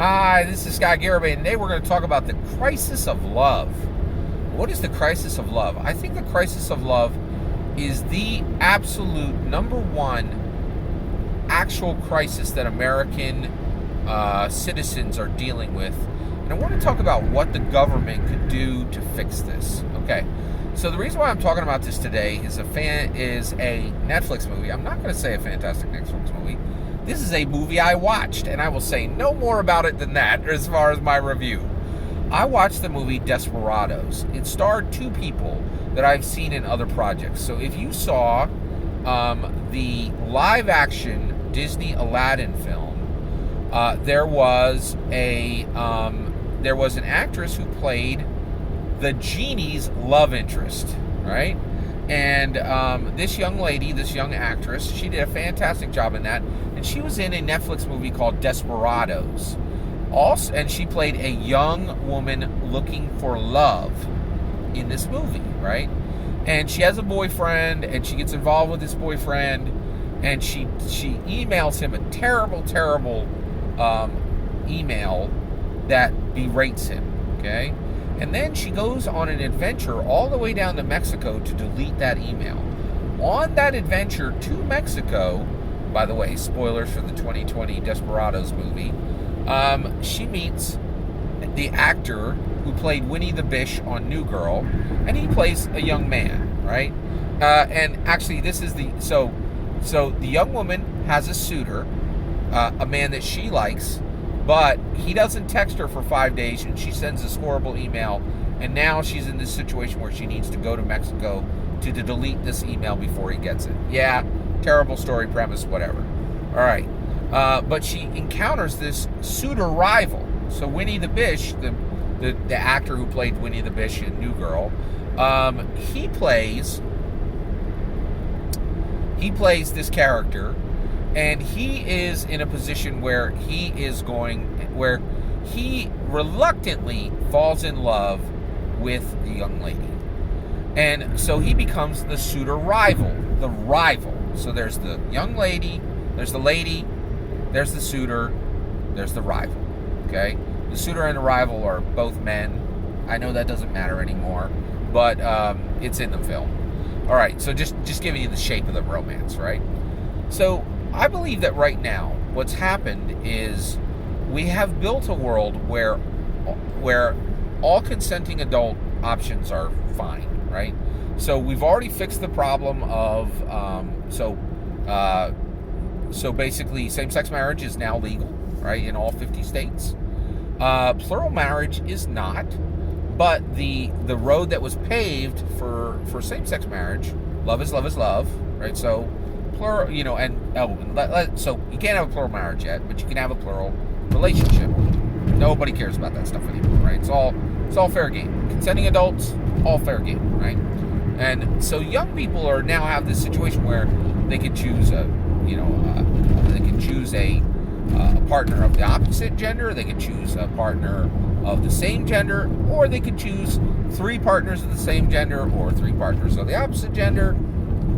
Hi, this is Scott Garibay, and today we're going to talk about the crisis of love. What is the crisis of love? I think the crisis of love is the absolute number one actual crisis that American citizens are dealing with. And I want to talk about what the government could do to fix this. Okay, so the reason why I'm talking about this today is a Netflix movie. I'm not going to say a fantastic Netflix movie. This is a movie I watched, and I will say no more about it than that as far as my review. I watched the movie Desperadoes. It starred two people that I've seen in other projects. So if you saw the live-action Disney Aladdin film, there was an actress who played the genie's love interest, right? And this young lady, this young actress, she did a fantastic job in that. And she was in a Netflix movie called Desperadoes. Also, and she played a young woman looking for love in this movie, right? And she has a boyfriend, and she gets involved with this boyfriend, and she emails him a terrible email that berates him, okay? And then she goes on an adventure all the way down to Mexico to delete that email. On that adventure to Mexico, by the way, spoilers for the 2020 Desperadoes movie, she meets the actor who played Winnie the Bish on New Girl, and he plays a young man, right? And actually, this is so the young woman has a suitor, a man that she likes, but he doesn't text her for 5 days, and she sends this horrible email, and now she's in this situation where she needs to go to Mexico to delete this email before he gets it. Yeah, terrible story premise, whatever. All right. But she encounters this suitor rival. So Winnie the Bish, the actor who played Winnie the Bish in New Girl, he plays this character, and he is in a position where he reluctantly falls in love with the young lady. And so he becomes the suitor rival, the rival. So there's the young lady, there's the lady, there's the suitor, there's the rival, okay? The suitor and the rival are both men. I know that doesn't matter anymore, but it's in the film. All right, so just giving you the shape of the romance, right? So I believe that right now what's happened is we have built a world where all consenting adult options are fine, right? So we've already fixed the problem of so basically same-sex marriage is now legal, right, in all 50 states. Plural marriage is not, but the road that was paved for same-sex marriage, love is love is love, right? So plural, so you can't have a plural marriage yet, but you can have a plural relationship. Nobody cares about that stuff anymore, right? It's all fair game. Consenting adults, all fair game, right? And so young people are now have this situation where they could choose a partner of the opposite gender, they could choose a partner of the same gender, or they could choose 3 partners of the same gender or 3 partners of the opposite gender,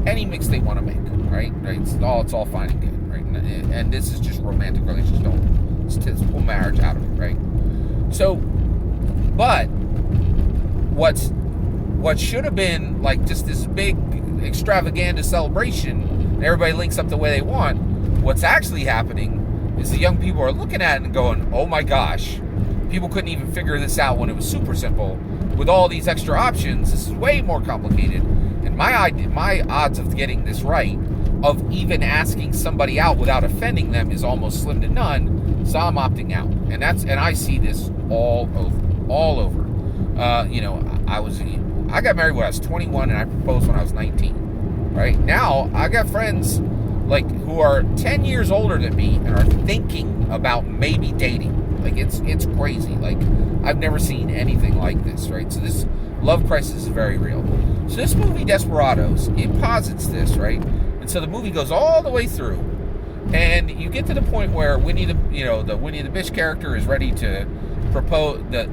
any mix they want to make, right? It's all fine and good, right? And this is just romantic relationships. Let's pull marriage out of it, right? So, but what should have been like just this big extravaganza celebration, and everybody links up the way they want, what's actually happening is the young people are looking at it and going, oh my gosh, people couldn't even figure this out when it was super simple. With all these extra options, this is way more complicated. And my odds of getting this right, of even asking somebody out without offending them, is almost slim to none. So I'm opting out, and I see this all over. I got married when I was 21, and I proposed when I was 19. Right now, I got friends like who are 10 years older than me and are thinking about maybe dating. Like it's crazy. Like I've never seen anything like this, right? So this love crisis is very real. So this movie Desperadoes, it posits this, right? And so the movie goes all the way through, and you get to the point where the Winnie the Bish character is ready to propose. The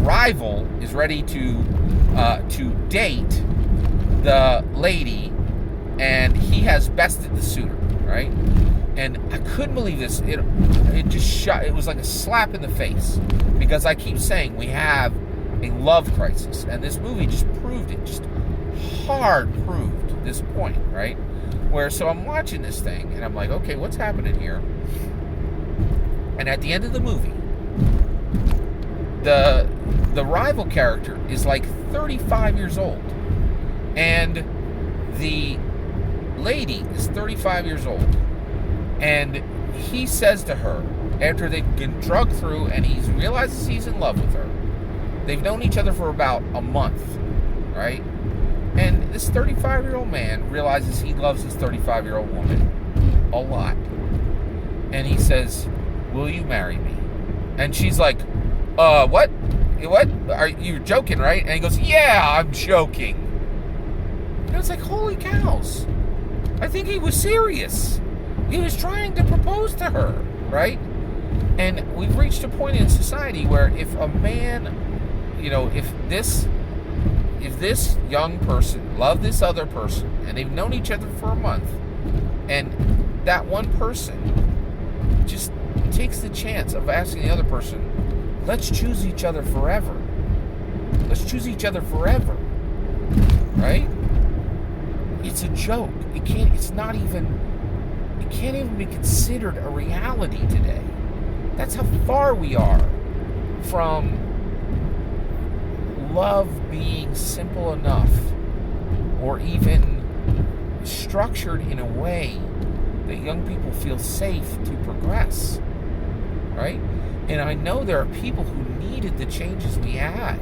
rival is ready to date the lady, and he has bested the suitor, right? And I couldn't believe this. It just shot. It was like a slap in the face, because I keep saying we have a love crisis, and this movie just proved it. Just hard proved this point, right? Where so I'm watching this thing, and I'm like, okay, what's happening here? And at the end of the movie, the rival character is like 35 years old, and the lady is 35 years old. And he says to her, after they've been drugged through and he realizes he's in love with her, they've known each other for about a month, right? And this 35-year-old man realizes he loves this 35-year-old woman a lot. And he says, will you marry me? And she's like, what? What? Are you joking, right? And he goes, yeah, I'm joking. And it's like, holy cows. I think he was serious. He was trying to propose to her, right? And we've reached a point in society where if a man, if this young person loved this other person, and they've known each other for a month, and that one person just takes the chance of asking the other person, let's choose each other forever. Let's choose each other forever, right? It's a joke. It can't even be considered a reality today. That's how far we are from love being simple enough, or even structured in a way that young people feel safe to progress, right? And I know there are people who needed the changes we had,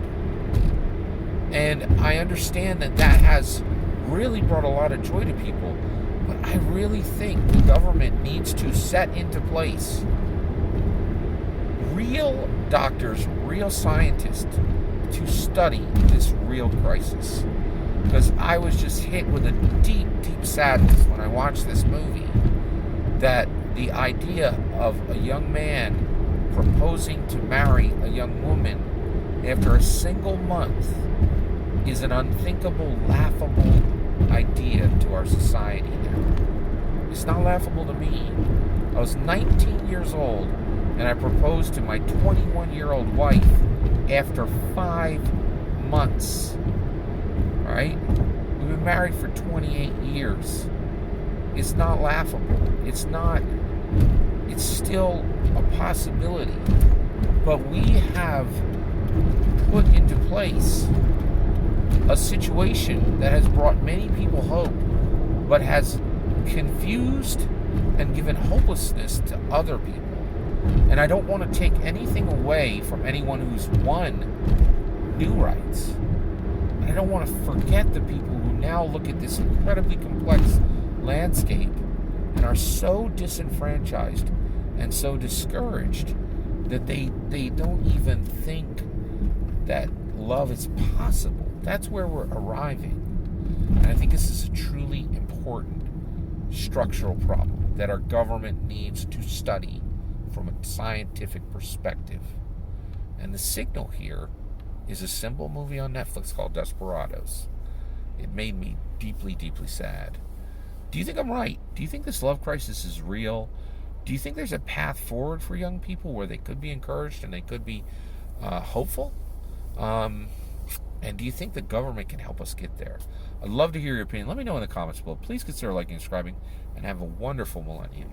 and I understand that has really brought a lot of joy to people. But I really think the government needs to set into place real doctors, real scientists to study this real crisis. Because I was just hit with a deep, deep sadness when I watched this movie, that the idea of a young man proposing to marry a young woman after a single month is an unthinkable, laughable idea to our society now. It's not laughable to me. I was 19 years old and I proposed to my 21-year-old wife after 5 months. All right? We've been married for 28 years. It's not laughable. It's still a possibility. But we have put into place a situation that has brought many people hope, but has confused and given hopelessness to other people. And I don't want to take anything away from anyone who's won new rights. And I don't want to forget the people who now look at this incredibly complex landscape and are so disenfranchised and so discouraged that they don't even think that love is possible. That's where we're arriving. And I think this is a truly important structural problem that our government needs to study from a scientific perspective. And the signal here is a simple movie on Netflix called Desperadoes. It made me deeply, deeply sad. Do you think I'm right? Do you think this love crisis is real? Do you think there's a path forward for young people where they could be encouraged and they could be hopeful? And do you think the government can help us get there? I'd love to hear your opinion. Let me know in the comments below. Please consider liking and subscribing, and have a wonderful millennium.